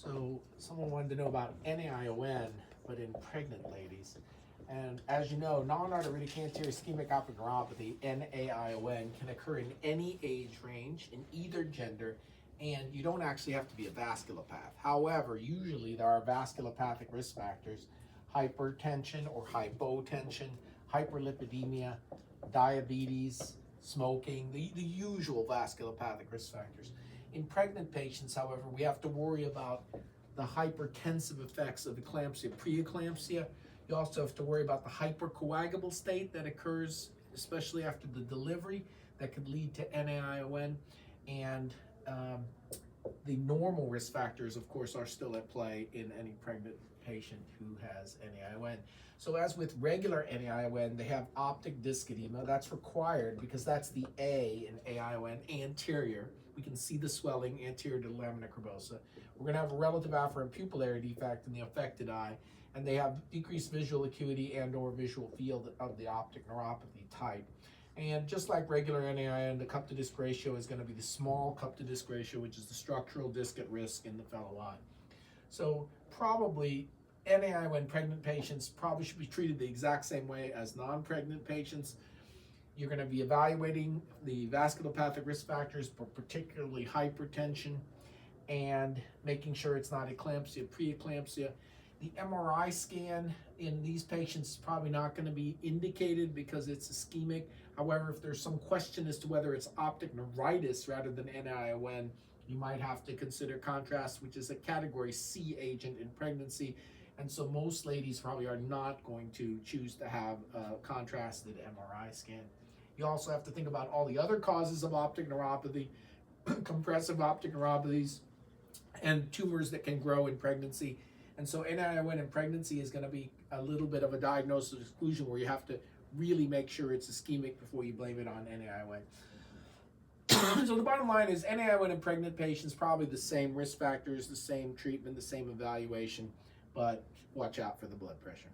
So someone wanted to know about NAION, but in pregnant ladies. And as you know, non-arteritic anterior ischemic optic neuropathy, NAION, can occur in any age range, in either gender, and you don't actually have to be a vasculopath. However, usually there are vasculopathic risk factors: hypertension or hypotension, hyperlipidemia, diabetes, smoking, the usual vasculopathic risk factors. In pregnant patients, however, we have to worry about the hypertensive effects of eclampsia, preeclampsia. You also have to worry about the hypercoagulable state that occurs, especially after the delivery, that could lead to NAION. And the normal risk factors, of course, are still at play in any pregnant patient who has NAION. So as with regular NAION, they have optic disc edema. That's required because that's the A in AION, anterior. We can see the swelling anterior to the lamina curvosa. We're going to have a relative afferent pupillary defect in the affected eye, and they have decreased visual acuity and or visual field of the optic neuropathy type. And just like regular NAION, the cup to disc ratio is going to be the small cup to disc ratio, which is the structural disc at risk in the fellow eye. So probably NAION pregnant patients probably should be treated the exact same way as non-pregnant patients. You're going to be evaluating the vasculopathic risk factors, but particularly hypertension, and making sure it's not eclampsia, preeclampsia. The MRI scan in these patients is probably not going to be indicated because it's ischemic. However, if there's some question as to whether it's optic neuritis rather than NAION, you might have to consider contrast, which is a category C agent in pregnancy. And so most ladies probably are not going to choose to have a contrasted MRI scan. You also have to think about all the other causes of optic neuropathy, compressive optic neuropathies, and tumors that can grow in pregnancy. And so NAION in pregnancy is going to be a little bit of a diagnosis of exclusion where you have to really make sure it's ischemic before you blame it on NAION. So the bottom line is NAION in pregnant patients, probably the same risk factors, the same treatment, the same evaluation, but watch out for the blood pressure.